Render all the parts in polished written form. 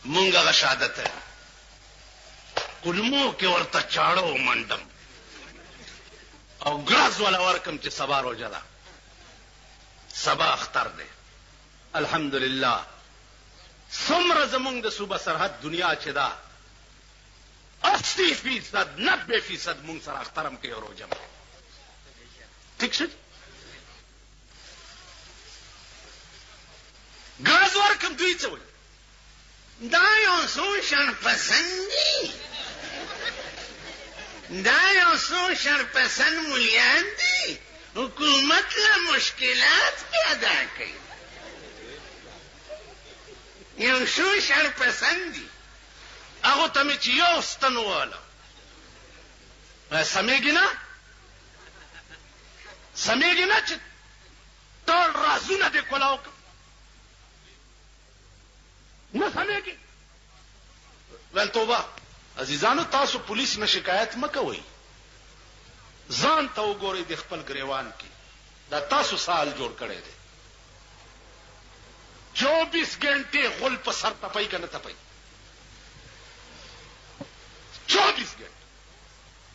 مونږ هغه شهادت کلمو کې ورته چاړو منډم او ګراز ولا ورکم چې سبا روزه ده سبا اختر دی الحمدلله څومره زمونږ د صوبه سرحد دنیا چې ده 80% 90% مونږ سره اخترم کوي او روزه ٹھیک شد ګراز ورکم دوی څه وایي دا یو څو شرپسندي دا یو څو شرپسند مولیان دي حکومت له مشکلات پیدا کوي یو څو شرپسند دي هغه ته مې چې یو ستن واله سمېږي نه چې ټول رازونه دې کولاو نه سمېږي ول توبه عزیزانو تاسو پولیس نه شکایت مکوئ ځان ته وګورئ د خپل ګریوان کې دا تاسو سال جوړ کړی دی 24 घंटे غل په سر تپای کنه تپای 24 घंटे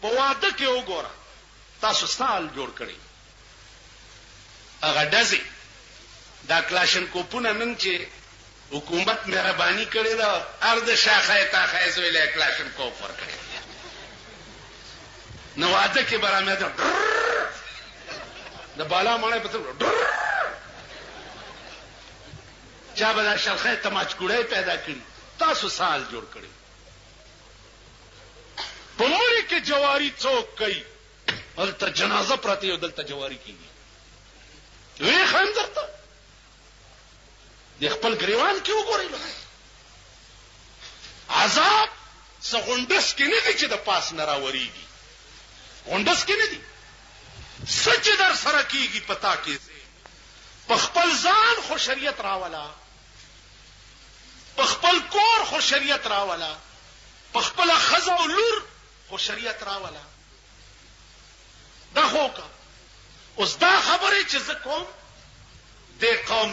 په واده کې وګوره تاسو سال جوړ کړی هغه دزي دا کلاشن کوپونه نن چې حکومت مهرباني کړې ده ارد شاخه تا خایزو له کلاشن کوپ ور کړی نو واده کې برامه ده د بالا مړې پته چا به شلخه تماچکوړې پیدا کړی تاسو سال جوړ کړی په مړي کې جواری څوک کوي دلته جنازه پرته یو دلته جواری کیږي وی خندرته د خپل ګریوان کې وګورئ عذاب سغونډس کې نه دي چې د پاس نه راوريږي غونډس کې نه دي سچ در سره کیږي پتا کې په خپل ځان خو شریعت راولا په خپل کور خو شریعت راولا په خپل خزه او لور خو شریعت راولا دا هوکا اوس دا خبره چې زه کوم د قوم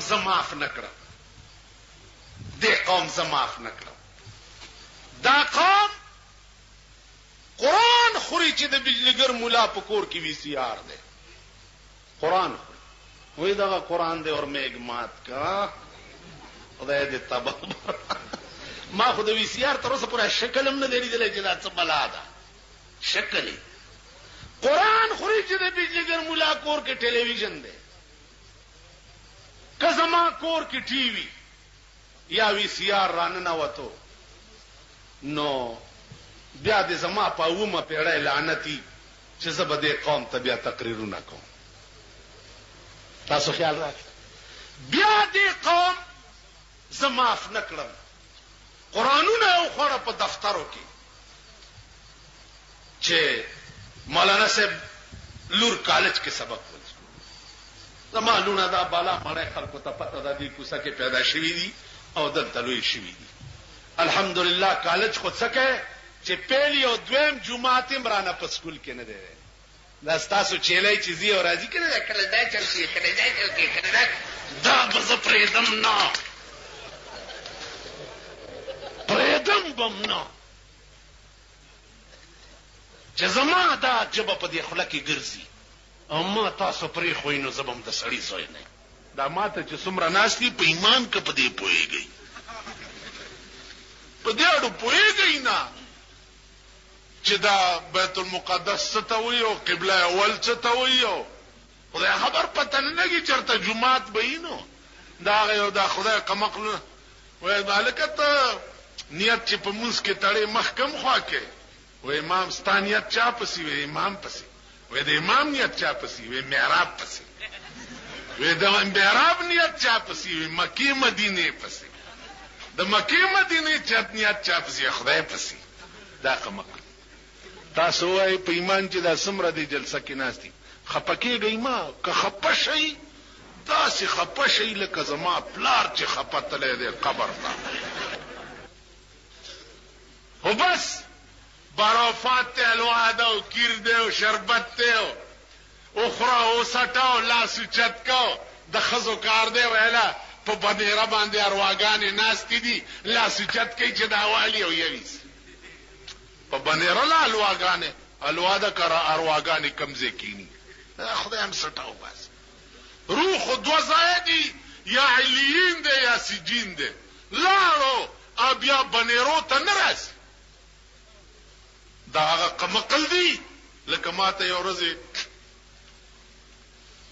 زه معاف نکړم دا قوم قرآن خوري چې د بجلیګر مولا په کور کې وی سی آر دی قرآن خوري وې دا قرآن دی اور میګ مات کا خدای دې تبا ما خو د وی سی آر تر اوسه پورې شکل هم نه دی لیدل چې دا څه بلا ده شکل قرآن خوري چې د بجلیګر مولا کور کې ټلویزیون دی کزما کور کې ټي وي یا وی سی آر رانه وته نو بیا د زما په اومه پیړۍ لعنتی چې زه به د قوم ته بیا تقریرونه کوم تاسو خیال راکړئ بیا د قوم زه معاف نه کړم قرآنونه یو خوړه په دفترو کې چې مولانا صاحب لور کالج کې سبق وایي زما لونه دا بالا مړی خلکو ته پته ده دې کوڅه کې پیدا شوي دي او دلته لوی شوي دي الحمدلله کالج خو څه کوي چې پیلی او دویم جمعات امرانه په سکول کې نه دی دا ستاسو چیلای چې زی او راضی کړي کله دا چل کې کله دا چل کې کله دا بز پرېدم نه پرېدم بم نه چې زما دا جبه په دې خله کې ګرځي او ما تاسو پرې خوې نو زبم د سړی زوی نه دا ماته چې څومره ناشتي په ایمان کې په دې پويږي په دې اړه پويږي نه چې دا بیت المقدس څه ته وي او قبله اول څه ته وي او خدای خبر پته نه لګي چرته جمعات بینو دا یو دا خدای کمقل وای مالکته نیت چې په موږ کې تړي محکم خوا کې وای امام ستانیت چا پسی وای امام پسی وای د امام نیت چا پسی وای محراب پسی وای د محراب نیت چا پسی وای مکی مدینه پسی د مکی مدینه چت نیت چا پسی خدای پسی دا کمقل تاسو وای په ایمان چې دا سمره دی جلسه کې ناشتي خپکیږي ما که خپشي تاسو خپشي لکه زما پلار چې خپتلې دی قبر ته خو بس برافات ته الوعده او کیر دی او شربت ته او اخرى او سټاو لاس چت کو د خزو کار دی ویلا په بنیره باندې ارواګانې ناستې دي لاس اوچت کوي چې دا والي او یویس په بنیره لا الواګانې الوا د کر ارواګانې کمزې کینی خدای هم سټاو بس روح دو ځای دي یا علیین دی یا سجین دی لاړو بیا بنیرو ته نه راځي دا هغه قمقل دی لکه ماته یو ورځ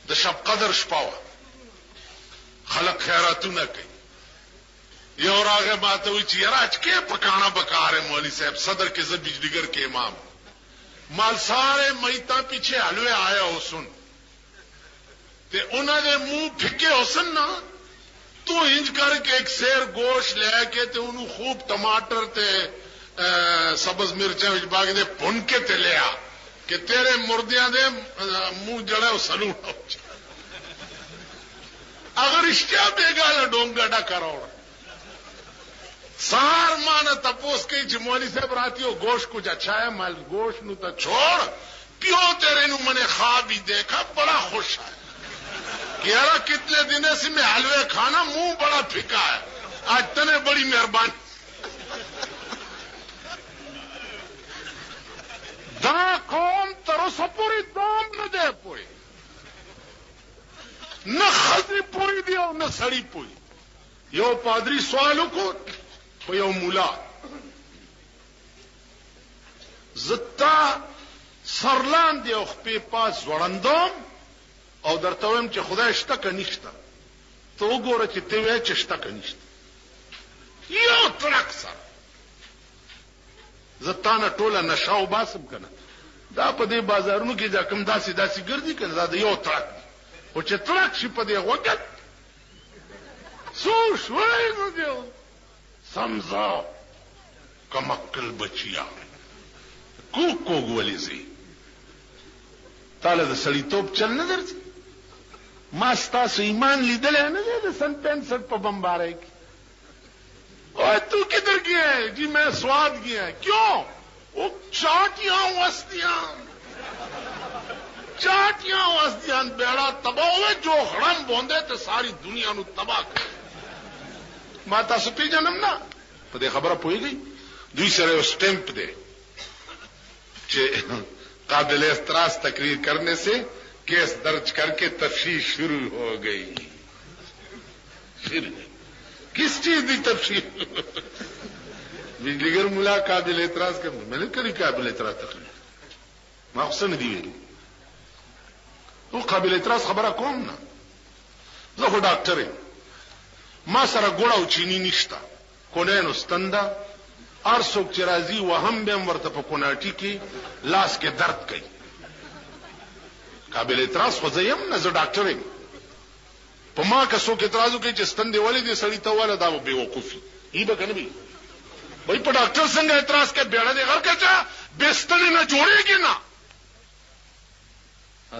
د شب قدر شپه وه خلق خیراتونه کوي یو راغه ماته وی چې راج کې پکانا بکار ہے مولوی صاحب صدر کے زب بجلیگر کے امام مال سارے میتا پیچھے حلوے آیا ہو سن تے انہوں نے منہ پھکے ہو سن نا تو انج کر کے ایک سیر گوشت لے کے تے انہوں خوب ٹماٹر تے سبز مرچیں وچ باغ دے بھن کے تے لیا کہ تیرے مردیاں دے منہ جڑے او سلوڑ اگر اشتیا بیگا ڈونگا ڈا کروڑ سار مانا تپوس کئی چې مولوی صاحب راتی ہو گوشت کچھ اچھا ہے مال گوشت نو تا چھوڑ پیو تیرے نو میں نے خواب ہی دیکھا بڑا خوش ہے کہ یارا کتنے دن سے میں حلوے کھانا منہ بڑا پھکا ہے آج تنے بڑی مہربانی دا قوم ترسا پوری دام نہ دے پوئی نہ خزی پوئی دی اور نہ سڑی پوئی یو پادری سوالو کو یو مولا زتا سرلان دی او خپې پاس وړندوم او درته وایم چې خدای شته که نشته ته وګوره چې ته وایې چې شته که نشته یو تړک سره زه تا نه ټوله نشه وباسم که نه دا په دې بازارونو کې دا کوم داسې داسې ګرځي که نه دا د یو تړک خو چې تړک شي په دې غوږت څو شوی نو دی سمزا کمکل بچیا کوک کوک ولی زی تاله د سړیتوب چل نه درځي ما ستاسو ایمان لیدلی نه دی د سن 65 په بمبارے کی اور تو کدھر گیا ہے جی میں سواد گیا کیوں وہ چاٹیاں وستیاں بیڑا تباہ ہوئے جو خڑم بوندے تے ساری دنیا نو تباہ کر ما تاسو پیژنم نه په دې خبره پوهیږئ دوی سره یو سٹیمپ دی چې قابل اعتراض تقریر کرنے سے کیس درج کر کے تفتیش شروع ہو گئی کس چیز کی تفتیش بجلیگر ملا قابل اعتراض کر میں نے کری قابل اعتراض تقریر ما حسن دی ویلی وہ قابل اعتراض خبره کوم نه زه خو ډاکټر یم ما سره ګوړه او چینی نشته کونینو ستنده هر څوک چې راځي وهم به هم ورته په کوناټي کې لاس کې درد کوي قابل اعتراض خو زه یم نه زه ډاکټر یم په ما که څوک اعتراض وکړي چې ستندې ولې دې سړي ته واله دا به بېوقوفي ای به که نه وي بھائی په ډاکټر څنګه اعتراض کوي بیړه دې غر که چا بستنې نه جوړېږي نه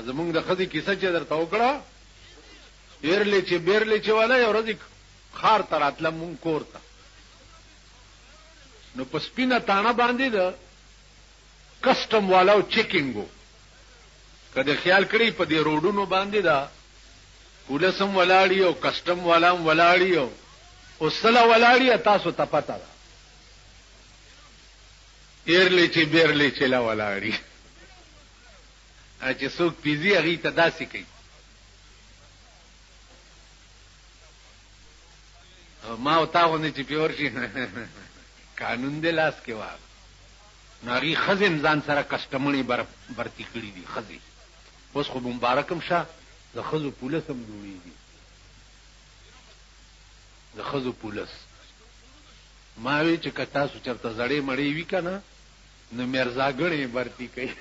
زمونږ د ښځې کیسه چې درته وکړه ایرلې چې بیرلې چې والا یو ورځ خار ته راتله مونږ کور ته نو په سپینه تاڼه باندې د کسټم والاو چیکینګ و که د خیال کړی په دې روډونو باندې دا پولیس هم ولاړي او کسټم والا هم ولاړي او اوسله ولاړي تاسو ته پته ده ایرلې چې بیرلې چې لا ولاړي چې څوک پیزي هغې ته داسې کوي ما او تا غوندې چې پیور شي قانون دې لاس کې واغ نو هغې ښځې ځان سره کسټمڼې برتي کړي دي ښځې اوس خو مبارک هم شه د ښځو پولس هم جوړېږي د ښځو پولس ما وی چې که تاسو چېرته زړې مړې وي که نه نو میرزاګڼې برتي کوي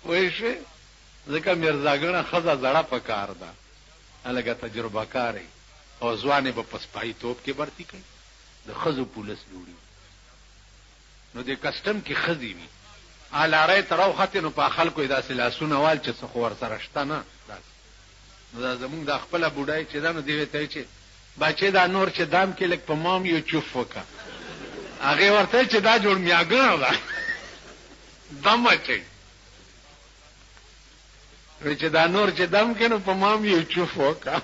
پوه شوې ځکه میرزاګڼه ښځه زړه په کار ده هلکه تجربه کاری او ځوانې به په سپایي توپ کې برتي کوي د ښځو پولس جوړي نو د کسټم کې ښځې وي لارۍ ته راوختې نو په خلکو یې داسې لاسونه وال چې څه خو ورسره شته نه نو دا زمونږ دا خپله بوډۍ چې ده نو دې ورته وایي چې بچې دا نور چې دام کې لږ په مام یو چوف وکړه هغې ورته وایي چې دا جوړ میاګڼه ده دم اچوي چې دا نور چې دم کینو په مام یو چوف وکا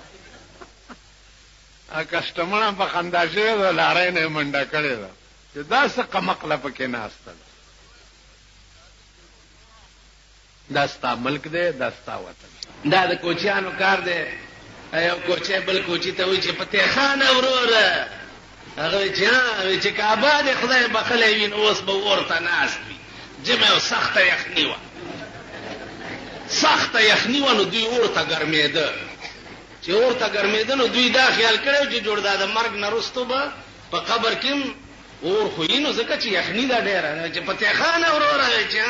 ا کسٹمر په خندا شوی دا لارې نه منډه کړې ده چې دا څه قمقله پکې ناشته دا ستا ملک دی دا ستا وطن دا د کوچیانو کار دی یو کوچی بل کوچی ته وایي چې فتح خان وروره هغه چې کعبه د خدای بخلی وي نو اوس به ورته ناست وي جمع یو سخته یخني وه سخته یخني وه نو دوی ورته ګرمېده چې ورته ګرمېده نو دوی دا خیال کړی چې جوړ دا د مرګ نه وروستو به په قبر کې اور خو نو ځکه چې یخني دا ډېره چې فتح خان وروره چې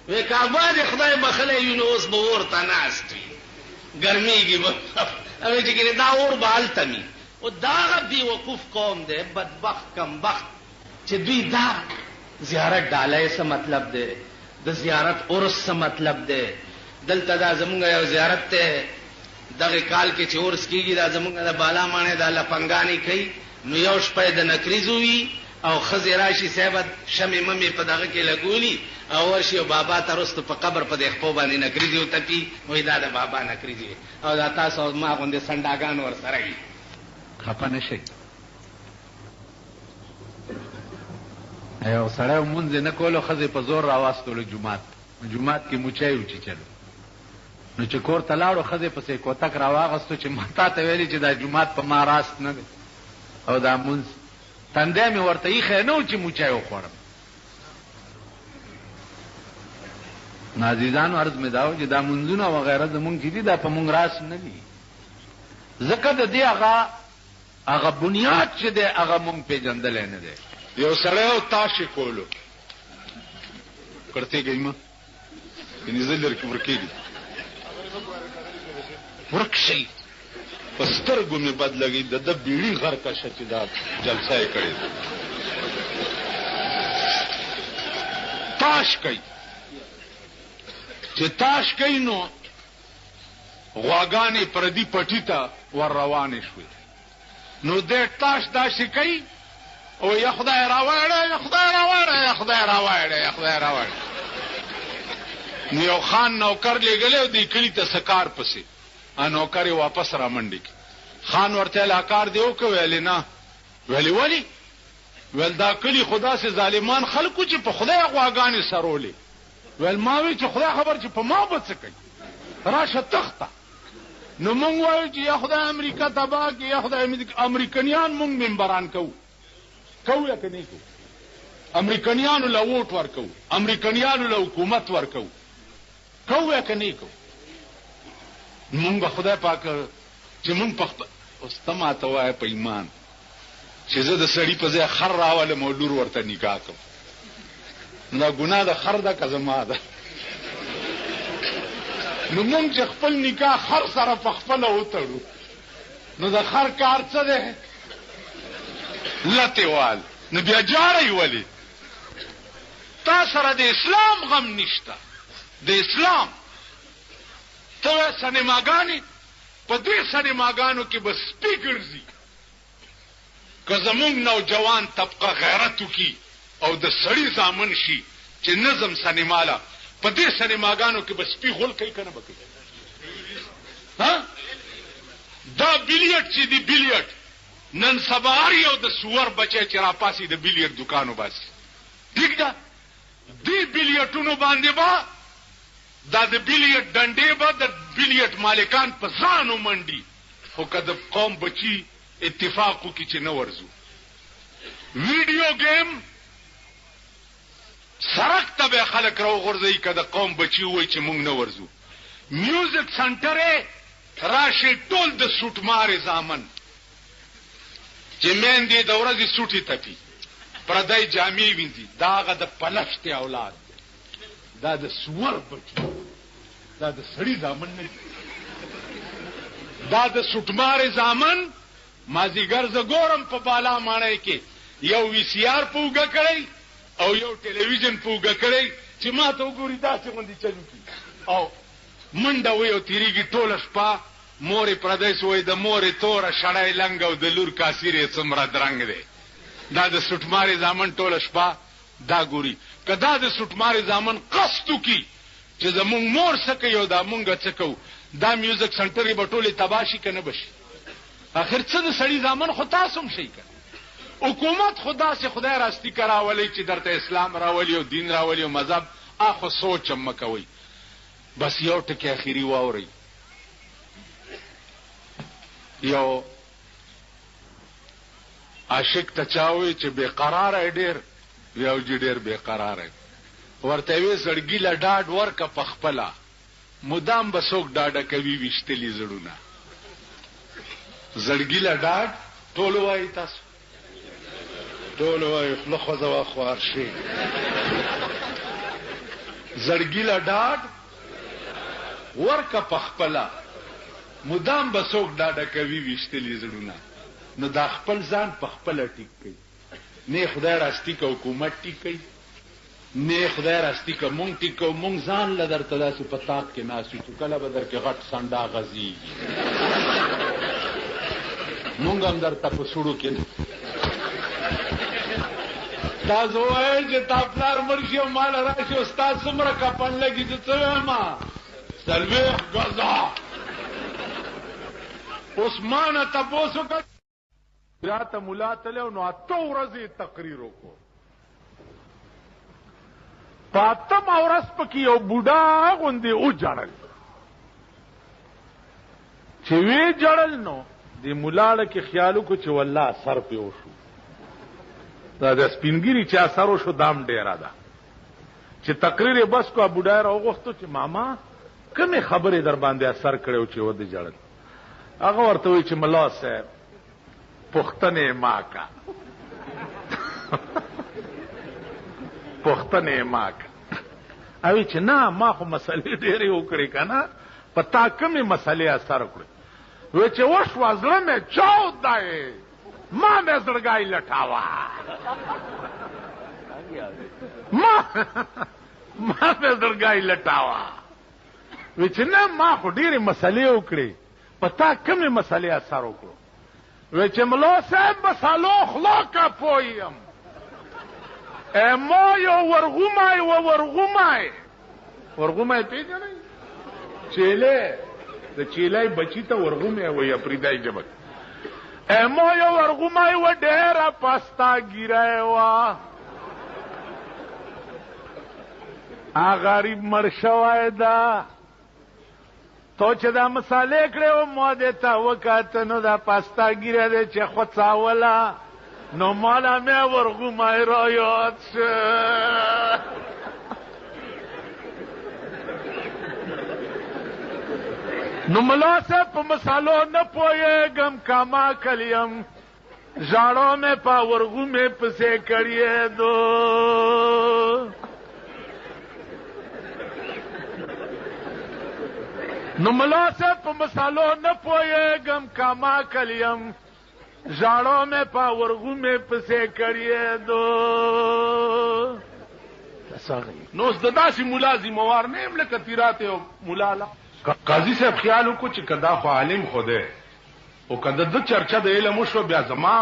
وی کعبه د خدای بخلی وي نو اوس به ورته ناست وي ګرمېږي به او چې کله دا اور به هلته وي او دا بې وقوف قوم دی بدبخت کمبخت چې دوی دا زیارت ډالۍ څه مطلب دی د زیارت عرس څه مطلب دی دلته دا زمونږ یو زیارت دی دغه کال کې چې عرس کېږي دا زمونږ د بالا ماڼۍ دا لپنګانې کوي نو یو شپه د نکریزو وي او ښځې راشي صاحب شمې ممې په دغه کې لګولي او ورشي او بابا ته رستو په قبر په دې خپو باندې نکریزې وتپي وایي دا د بابا نکریزې او دا تاسو ما غوندې سنډاګان ورسره وي خفه نه شئ یو سړی مونځ نه کولو ښځې په زور راواستلو جومات کې موچی وچیچلو نو چې کور ته لاړو ښځې پسې کوتک راواغستو چې ما تا ته ویلي چې دا جومات په ما راست نه دی او دا مونځ تندی مې ورته ایښی نه و چې موچی وخوړم نو عزیزانو عرض مې دا و چې دا مونځونه وغیره زمونږ چې دي دا په مونږ راست نه دي ځکه د دې هغه بنیاد چې دی هغه مونږ پېژندلی نه دی یو سړی او تاشې کولو کړتې گئی ما یعنې زه لرې کې ورکېږي ورک شئ په سترګو مې بد لګي د ده بیړي غرقه شه چې دا جلسه یې کړې ده تاش کوي چې تاش کوي نو غواګانې پردي پټي ته ور روانې شوې نو دې تاش داسې کوي او یا خدای راوړه یا خدای راوړه یا خدای راوړه یا خدای راوړه نو یو خان نوکر لېږلی او دې کلي ته سکار پسې نوکر یې واپس را منډې کړي خان ورته لا کار دی وکړه ویلې نه ویلې ولې ویل دا کلي خو داسې ظالمان خلکو چې په خدای غواګانې سرولې ویل ما وی چې خدای خبر چې په ما به څه کوي راشه تخته نو مونږ وایو چې یا خدای امریکا تباه کړي یا خدای امریکنیان مونږ ممبران کوو یا که نه کوو امریکنیانو له ووټ ورکوو امریکنیانو له حکومت ورکوو کوو یا که نه کوو مونږ به خدای پاک چې مونږ په اوس ته ماته وایه په ایمان چې زه د سړي په ځای خر راولم او لور ورته نکاح کوم دا ګناه د خر ده که زما ده نو مونږ چې خپل نکاح خر سره په خپله وتړو نو د خر کار څه دی لتې وال نو بیا جاړی ولې تا سره د اسلام غم نشته د اسلام ته وایې سینماګانې په دې سینماګانو کې به سپي ګرځي که زمونږ نوجوان طبقه غیرت وکړي او د سړي زامن شي چې نظم سینماله په دې سینماګانو کې به سپي غول کوي که نه به کوي دا بیلیټ چې دی بیلیټ نن سبا هر یو د سور بچی چې راپاسي د بیلیټ دکانو باسي ټیک ده دې بیلیټونو باندې به دا د بیلیټ ډنډې به د بیلیټ مالکان په ځانو منډي خو که د قوم بچي اتفاق وکړي چې نه ورځو ویډیو گیم سړک ته به خلک راوغورځوي که د قوم بچي ووایي چې مونږ نه ورځو میوزیک سنټر یې راشي ټول د سوټمارې زامن چې میندې د ورځې سوټې تپي پردی جامې وینځي دا هغه د پلشتې اولاد دا د سور بچي دا د سړي زامن نه دي دا د سوټمارې زامن مازیګر زه ګورم په بالا ماڼۍ کې یو وی سی آر په اوږه کړی او یو ټلویزیون په اوږه کړی چې ما ته وګوري داسې غوندې چلو کړي او منډه وی او تېرېږي ټوله شپه مورې پردی سوی د مورې توره شړی لنګ او د لور کاسیر یې څومره درنګ دی دا د سوټمارې زامن ټوله شپه دا ګوري که دا د سوټمارې زامن قصد وکړي چې زمونږ مور څه کوي او دا مونږ څه کوو دا میوزیک سنټرې به ټولې تباه شي که نه به شي اخر څه د سړي زامن خو تاسو هم شئ که حکومت خو داسې خدای راستی که راولئ چې درته اسلام راولي او دین راولي او مذهب خو سوچ هم مه کوئ بس یو ټکې اخري واورئ یو عاشق ته چا وایي چې بېقراره ډېر یو جي ډېر بېقراره ورته وی زړګي له ډاډ ورکه په خپله مدام به څوک ډاډه کوي ویشتلي زړونه زړګي له ډاډ ټول وایي تاسو ټول وایي خوله خوځوه خوار شي زړګي له ډاډ ورکه په خپله مدام به څوک ډاډه کوي ویشتلي زړونه نو دا خپل ځان په خپله ټیک کوي نه خدای راستی که حکومت ټیک کوي نه خدای راستی که مونږ ټیک کوو مونږ ځان له درته داسې په تاق کې ناست یو چې کله به درکې غټ سنډا غځېږي مونږ هم درته په سوړو کې تاسو وایئ چې تا پلار مړ شي او ماله راشي او ستا څومره کفن لګي زه څه وایم 40 غزه اوس ما نه تپوس وکړ راته ملا تللی نو 8 ورځې تقریر وکړو په 8مه ورځ پکې یو بوډا غوندې وجړل چې وی جړل نو د ملاړه کې خیال وکړو چې والله سر پې وشو دا د سپینګیري چې اثر وشو دام ډېره ده چې تقریر یې بس کو بوډا یې راوغوښتو چې ماما کومې خبرې در باندې اثر کړی و چې ودې جړل هغه ورته وایي چې ملا صاحب پختنې ما کا پختنې ما کا اوی چې نه ما خو مسلې ډېرې وکړې که نه په تا کومې مسلې اثر وکړې وی چې وشوه زړه مې چاود دی ما مې زړګی لټاوه ما مې زړګی لټاوه وی چې نه ما خو ډېرې مسلې وکړې په تا کومې مسلې اثر وکړو وی چې ملا صاحب مسالو خلاکه پویم ما یو ورغومی و ورغومی ورغومی پیژنئ چیلې د چیلای بچی ته ورغومی وایي افریدای ژبه ما یو ورغومی و ډېره پسته ګیری وه غریب مړ شوی ده تو چې دا مسالې کړې و ما دې ته وکاته نو دا پسته ګیره دی چې خوڅاوله نو مالا مې ورغومی را یاد شه نو ملا صاحب په مسالو نه پوهېږم کاما کلیم ژاړو مې په ورغومې پسې کړیې دو نو ملا صاحب په مسالو نه پوهېږم کاما کلیم ژاړو مې په ورغومې پسې کړیې دو نو اوس د داسې ملا ذموار نه یم لکه تیرات یو ملا لا قاضي صاحب خیال وکړو چې که دا خو عالم خو دی او که د ده چرچه د علم وشوه بیا زما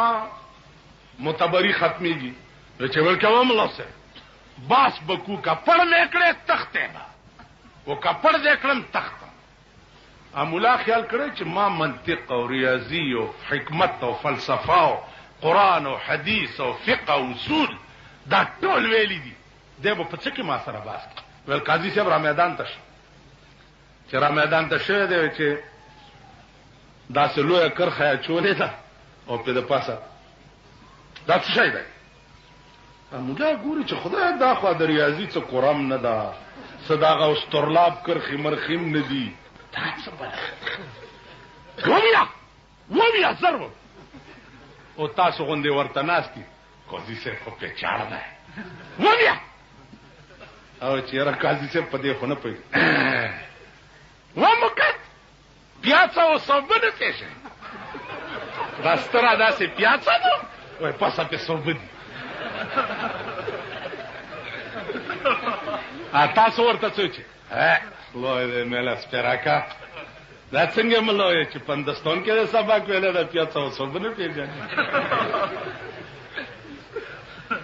معتبري ختمېږي چې ویل کوه ملا صاحب باس بکو که پړ مې کړې تختې به او که پړ دې کړم تختم ملا خیال کړی چې ما منطق او ریاضي او حکمت او فلسفه او قرآن او حدیث او فقه او اصول دا ټول ویلی دي دی به په څه کې ما سره باس کړي ویل قاضي صاحب را میدان ته شه چې را میدان ته شوی دی چې داسې لویه کرښه یې اچولې ده او پې د پاسه دا څه شی دی ملا ګوري چې خدای دا خوا د ریاضي څه قرم نه ده څه د هغه استرلاب کرښې مرخیم نه دي ومیا زر او تاسو غوندې ورته ناست دي قاضي صاحب خو پیچاړه دی ومیا او چې یاره قاضي صاحب په دې خو نه پوهېږي ومکت پیاڅه او صوبه نه پېژني دا ستره داسې پیاڅه ده وایي پاسه پې صوبه دي تاسو ورته څه چې خدای دې مېله سپېراکه دا څنګه ملا وایي چې په هندوستان کې د سبق ویلی ده پیاڅه او صوبه نه پېژني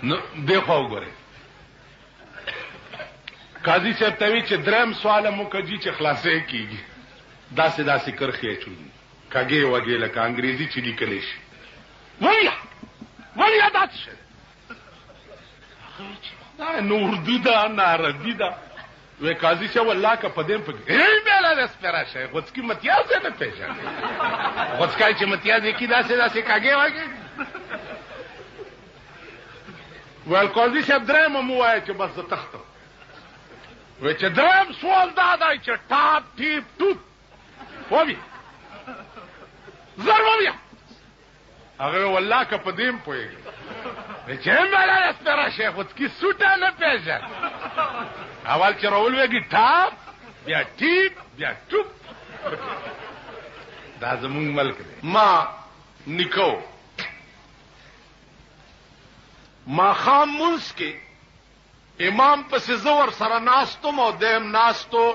نو دې خوا وګورئ قاضي صاحب ته وی چې دریم سوال مو کوي چې خلاصې کیږي داسې کرخې چوي کاګي وګي لکه انګريزي چې لیکل شي ویا داتشه دا نور دیدا ناربی دا وې قاضي صاحب والله کا پدیم په ای بیل له سپرا شي غوڅ کی متیاز نه پېژنه غوڅ کای چې متیاز کی داسې کاګي وګي ول قاضي صاحب درېم مو وای چې بس تخته وې چې درېم سوال دا دی چې ټاپ ټیپ ټوپ وبي ضروري هغه والله کا پدیم پويږي چې مالا سپرا شي غوڅ کی سوټه نه پېژنه اول چې راول وګي ټاپ بیا ټیپ بیا ټوپ دا زمونږ ملک دی ما نکو ما خام منس کې امام پس زور سره ناستم او دیم ناستو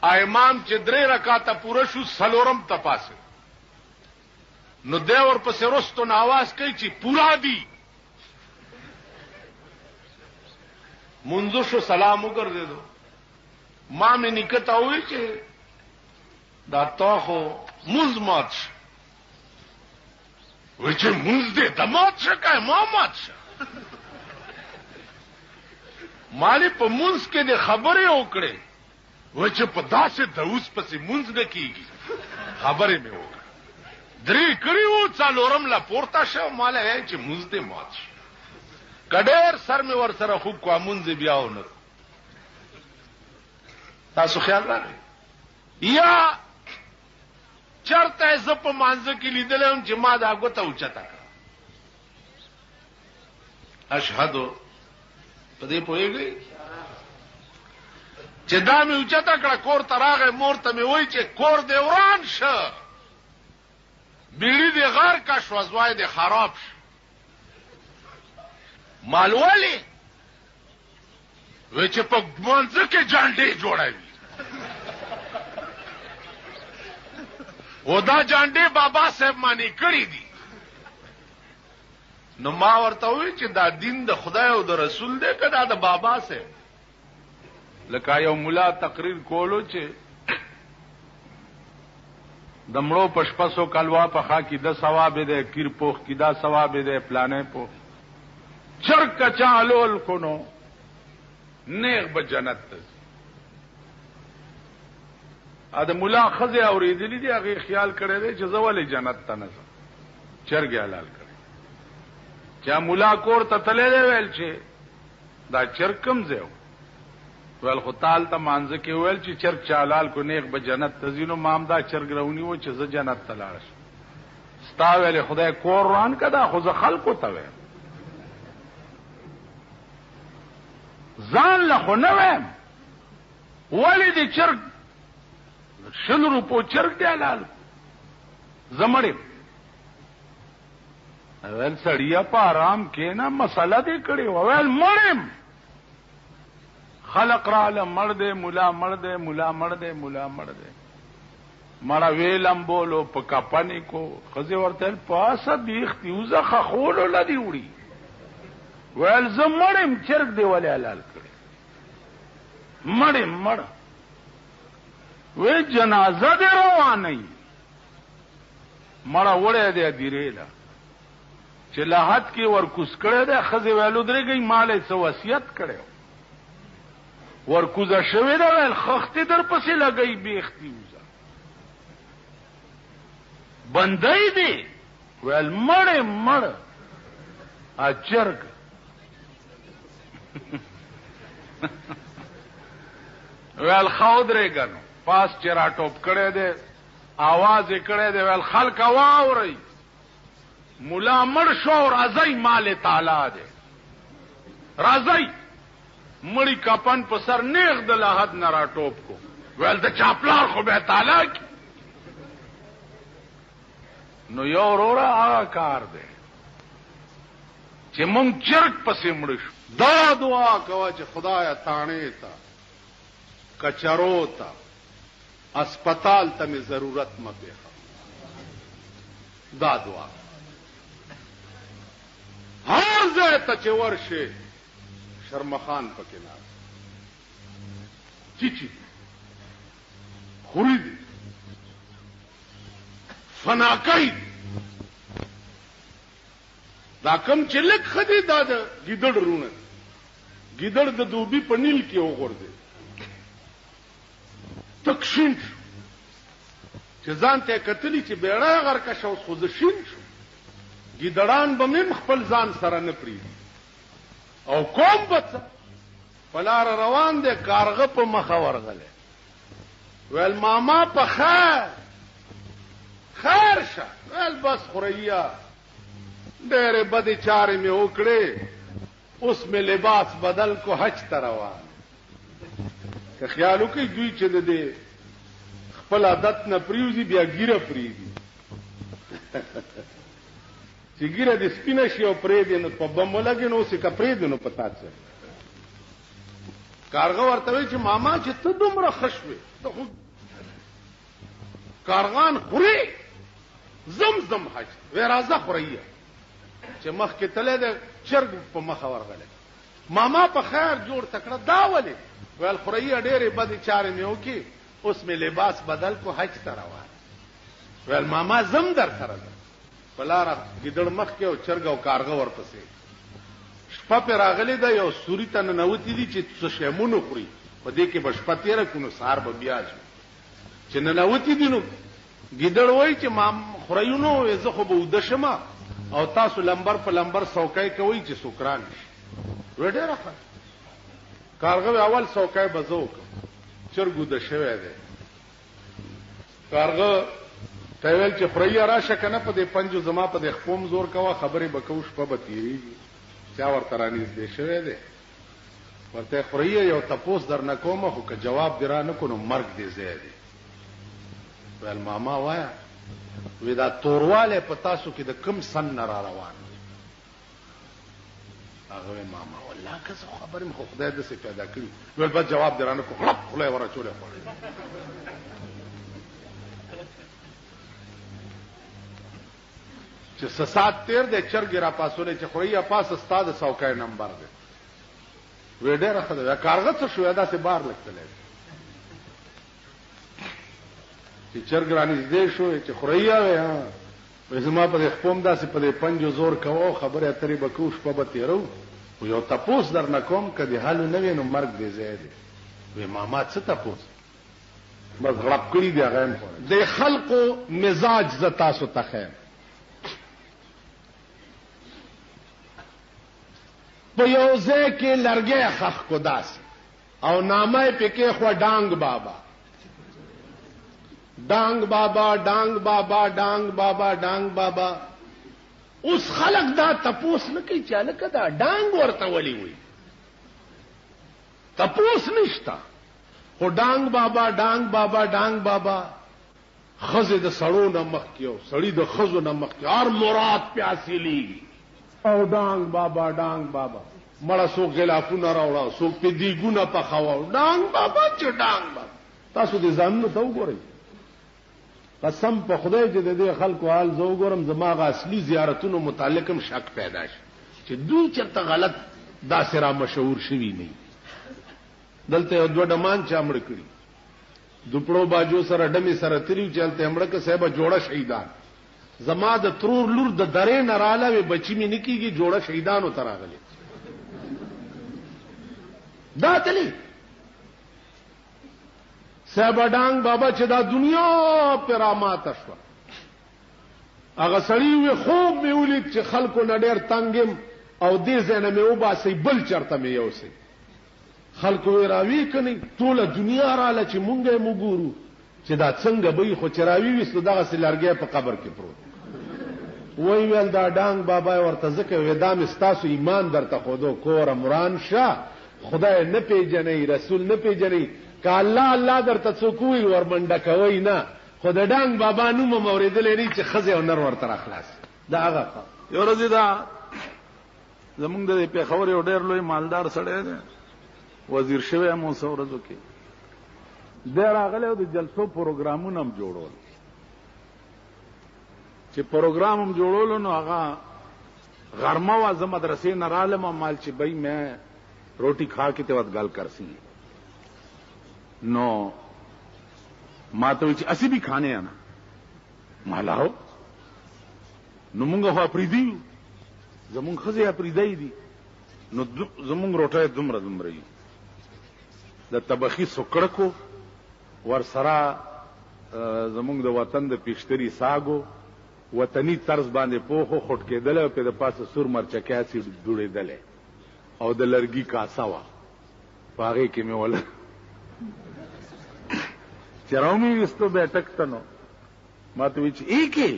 امام چې 3 رکعاته پوره شو سلورم تپاسه نو دیور پس رستو ناواز کوي چې پورا دی منځو شو سلام وګرځیدو ما مې نکته وې چې دا تاخو مزمات و چې مز دې دمات شکای ما مات شه مالی په منځ کې د خبرې وکړې و چې په داسې دوس پسې منځ نه کیږي خبرې مې وکړه 3 کړي وو څلورم لا پورته شو مال یې چې منځ دې مات شه کډیر سر مې ور سره خو کو منځ بیاونه تاسو خیال راغی یا چرته ز په مانځ کې لیدلم چې ما دا غوته اوچتا اشهدو په دې پوهیږي چې دا مې اوچتا کړه کور تراغه مور ته مې وای چې کور دې وران شه بیړی دې غار کا شوزوای دې خراب شه مالوالی وای چې په مانځ کې جانډې جوړوي او دا جانډې بابا صاحب مانی کړی دي نو ما ورته وی چې دا دین د خدای او د رسول دی کدا د بابا صاحب لکه یو مولا تقریر کولو چې دمړو پشپسو کلوا په خا کې د ثواب دی کیر پوخ کې دا ثواب دی پلانې پو چرک چالول کونو نیغ به جنت ته ا د مولا خزه اوریدلی دی هغه خیال کړی دی چې زولې جنت ته نه چرګ حلال کړي چا مولا کور ته تللی دی ویل چې دا چرګ کم زیو ویل خو تعال ته مانځه کې ویل چې چرګ چالال کو نیغ به جنت ته زینو مام دا چرګ رونی و چې ز جنت ته لاړ شم ستا ویل خدای کور روان کدا خو ز خلکو ته ویم ځان له خو نه ویم ولې دې چرګ 100 روپو چرګ دی حلال زمړې اول سړیا په آرام کې نه مسله دې کړې وویل مړم خلق را له مړ دې مولا مړ دې مولا مړ دې مولا مړ دې مړه ویلم بولو په کپنی کو خزه ورته پاسه بیختی وزه خول لدی وړي ویل زمړم چرګ دی ولې حلال کړې مړم مړ وی جنازه دې روانه مړه وړه دې دیریلا چې لحد کې ورکوس کړه ده خزه ویلو درېږي مالې سو وصیت کړو ورکوزه شوی ده ول خخته در پسې لګئی بیختی وزه بندای دی ول مړ اچرګ ول خاودره غنو پاس چرا ټوپ کړه ده आवाज کړه ده ول خلک واوري مولا مړ شو راځي مال تعالی ده راځي مړی کپن په سر نیغ د لحد نه را ټوپ کو ول د چاپلار خو به تعالی کی نو یو وروره هغه کار ده چې مونږ چرګ پسې مړ شو دا دعا کوه چې خدایا تانه تا کچرو تا اسپیټال ته می ضرورت مبه دا دعا هر ځای ته چې ورشه شرمخان پکې نه چیچی خوری دي فناکای دا کم چې لک خدي دا د ګیدړ رونه ګیدړ د دوبي په نیل کې وګورځي تکشین چې ځان ته کتلی چې بیړه غرکه شو خو زشین شو ګیدړان به مم خپل ځان سره نه پری او کوم بچ پلار روان دي کارغه په مخه ورغله ویل ماما په خیر شه ویل بس خوریا ډېرې بدې چارې مې وکړې اوس مې لباس بدل کو حج ته روان که خیال وکړي دوی چې د دې خپل عادت نه پریوزي بیا ګیره پریږدي چې ګیره دې سپینه شي او پرېږدي نو په بم ولګي نو اوسې که پرېږدي نو په تا څه کارغه ورته وایي چې ماما چې ته دومره ښه شوې ته خو کارغان خوري زم حج وی راځه خورئ چې مخکې تللی د چرګ په مخه ورغلی ماما په خیر جوړ تکړه دا ولې ویل خورئ ډېرې بدې چارې مې وکړې اوس مې لباس بدل کو حج ته روان ویل ماما زم در سره ده په لاره ګیدړ مخکې او چرګ او کارغه ورپسې شپه پې راغلی ده یو سوري ته ننوتي دي چې څه شیمونه خوري په دې کې به شپه تېره کړو نو سهار به بیا ځو چې ننوتي دي نو ګیدړ وایي چې خورئ نو زه خو به اوده شمه او تاسو لمبر په لمبر څوکۍ کوئ چې سوکران شي وی ډېره ښه کارغه اول څوکۍ به زه وکړم چرګ اوده شوی دی کارغه ته ویل چې خورئ راشه که نه په دې پنجو زما په دې خپوم زور کوه خبرې به کوو شپه به تېرېږي چا ورته رانږدې شوی دی ورته خورئ یو تپوس در نه کومه خو که جواب دې را نه کړو نو مرګ دې ځای دی ویل ماما وایه وی دا تورواله په تاسو کې د کم سن نه را روان هغه ماما والله که څه خبرې مخ خدای دې پیدا کړی ویل بس جواب درانه کو خلق خلای ورا چولې خو چې سات تیر د چرګ را پاسولې چې خوریا پاس استاد څوکای نمبر دی وی ډېر خدای کارغه څه شو دا سه بار لګتلې چې چرګ رانږدې شو چې خوریا وې زما په خپل داسې په پنجو زور کوو خبره اترې بکو شپه به تیرو خو یو تپوس در نه کوم کدي حال نه وینم مرګ دې ځای دی وې ماما څه تپوس بس غړپ کړی دی هغه د خلقو مزاج ز تاسو ته خیر په یو ځای کې لرګي خخ کو داس او نامه پکې خو ډانګ بابا ډانګ بابا ډانګ بابا ډانګ بابا ډانګ بابا اوس خلق دا تپوس نه کوي چې لکه دا ډانګ ورته ولي وي تپوس نشتا خو ډانګ بابا ډانګ بابا ډانګ بابا خزه د سړو نه مخ کیو سړی د خزو نه مخ کی هر مراد پیاسلی او ډانګ بابا ډانګ بابا مړه سو غلافونه راوړا سو په دی ګونه په خواو ډانګ بابا چې ډانګ بابا تاسو دې ځان ته وګورئ قسم په خدای چې د دې خلکو حال زه وګورم زماغه اصلي زیارتونو متعلقم شک پیدا شي چې دوی چرته غلط داسې را مشهور شوي نه دلته یو دوه ډمان چا مړ کړي دوپړو باجو سره ډمې سره تریو چلته مړه که صاحب جوړه شهیدان زما د ترور لور د درې نه رااله بچی مې نکیږي جوړه شهیدانو ته راغلي دا تلی سبډانګ بابا چې دا دنیا پرامات شو هغه سړی وي خوب مې ولید چې خلکو نه ډېر تنګم او دې ځنه مې وباسي بل چرته مې یوسي خلکو راوي کني ټول دنیا رااله چې مونږه موګورو چې دا څنګه به خو چراوي وسلو دغه سلارګي په قبر کې پروت وای ویل دا ډانګ بابا ورته ځکه ودام استاسو ایمان درته خودو کور مران شه خدای نه پیژنې رسول نه پیژنې که الله الله درته څوک وي ورمنډه کوي نه خو د ډانګ بابا نوم موریدلې نه چې خزه او نر ورته راخلاص دا هغه یو ورځ دا زمونږ د پیښور یو ډېر لوی مالدار سړی دی وزیر شوی مو څورځو کې د راغله او د جلسو پروګرامونه هم جوړول چې پروګرام هم جوړول نو هغه غرمه وا زم مدرسې نه رالم مال چې بھائی میں روٹی کھا کے تے وقت گل کرسی نو ما ته چې اسی بھی کھانے انا ما لاو نو مونږ خو پریدي زمونږ خزه پریدای دي نو زمونږ روټه دومره دومره د طبخي سکړکو ور سره زمونږ د وطن د پیشتري ساګو وطني طرز باندې پوخو خټ کېدل او په د پاسه سور مرچکیا سي ډوړېدل او د لرګي کاسا وا پاره کې مې ولا چرومي وستو بیٹک تنو ما ته وچ ایکي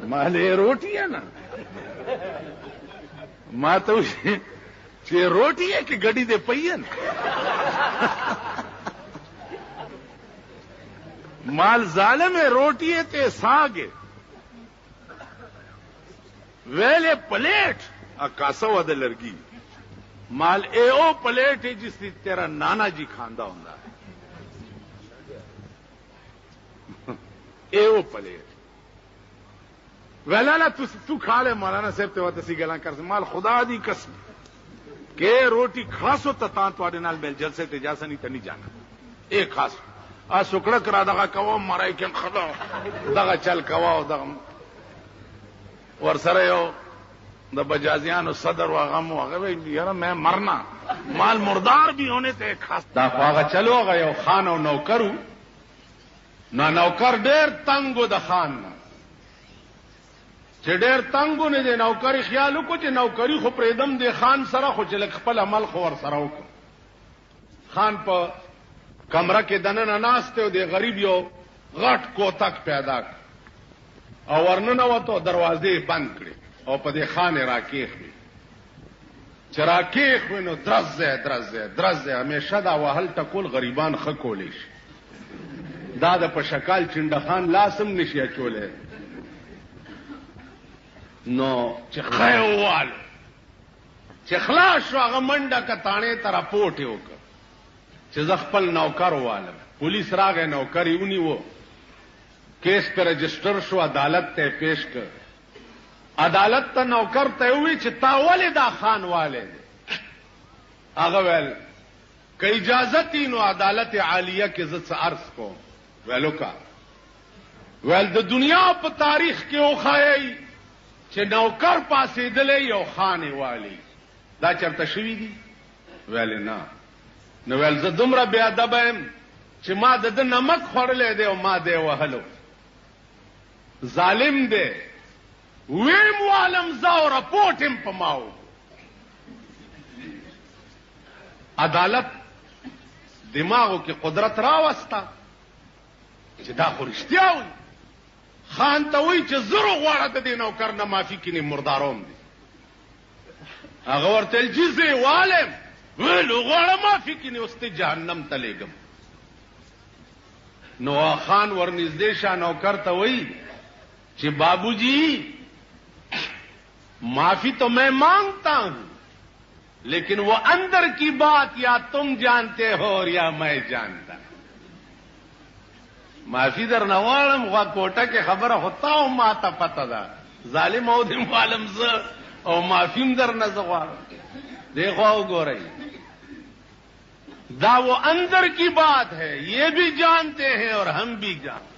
مالې روټي نه ما ته چې روټي کې ګډي دې پېن مال ظالم روٹی تے ساگے ویلے پلیٹ اکاسا ود لرگی مال اے او پلیٹ ہے جس سے تیرا نانا جی کھاندا ہوندا ہے اے او پلیٹ ویلا تو کھا لے مولانا صاحب تے وتسی گلاں کر مال خدا دی قسم کہ روٹی خاصو تتان تواڈے نال بیل جلسے تے جاسا نہیں تے نہیں جانا اے خاص ا سکړه کرا دغه کوم مړای کې خدا دغه چل کواو دغه ور سره یو د بجازیانو صدر و غم و غوی یاره میں مرنا مال مردار بھی ہونے ته خاص دا هغه چلو هغه یو خان او نوکرو نوکر ډیر تنگو د خان چې ډیر تنگو نه دی نوکری خیال کو چې نوکری خو پرېدم دی خان سره خو چې خپل عمل خو ور سره وکړ خان په کمره کې دننه ناشته دی غریب یو غټ کوتک پیدا او ورننه وته دروازې بند کړې او په دې خانه راکېخې چې راکېخ نو درزه همیشه دا وهل ټکول غریبان خکولې شي دا د په شکل چنډه خان لاسم نشي چولې نو چې خیوال چې خلاص شو هغه منډه کتانې تر پورټ یو چې خپل نوکر والم پولیس راغی نوکر یې ونیو کیس پر رجسٹر شو عدالت ته پیش کړ عدالت ته نوکر ته وی چې تا ولې دا خان والے هغه ویل که اجازه نو عدالت عالیه کې زت عرض کو ویلو کا ویل د دنیا په تاریخ کې وخایي چې نوکر پاسې دلې یو خان والی دا چرته شوی دی ویل نه نو ول زه دومره بیا ادب یم چې ما د نمک خورلې دی او ما دی وهلو ظالم دی ویم عالم زاو رپورټم پماو عدالت دماغو کې قدرت راوستا چې دا خو رښتیا وي خان ته وی چې زرو غواړه د دې نوکر نه معافي کینی مرداروم دي هغه ورته جزې والم ویلو غواړه معافي کینی اوسته جهنم ته لېږم نو خان ورنږدې شه نوکر ته وی چې بابوجی معافی تو میں مانگتا ہوں لیکن وہ اندر کی بات یا تم جانتے ہو اور یا میں جانتا معافی در نوالم غوا کوٹا کے خبر ہوتا ہوں ماتا پتا دا ظالم او دم عالم ز او معافیم در نزغوا دیکھو او گو رہی دا وہ اندر کی بات ہے یہ بھی جانتے ہیں اور ہم بھی جانتے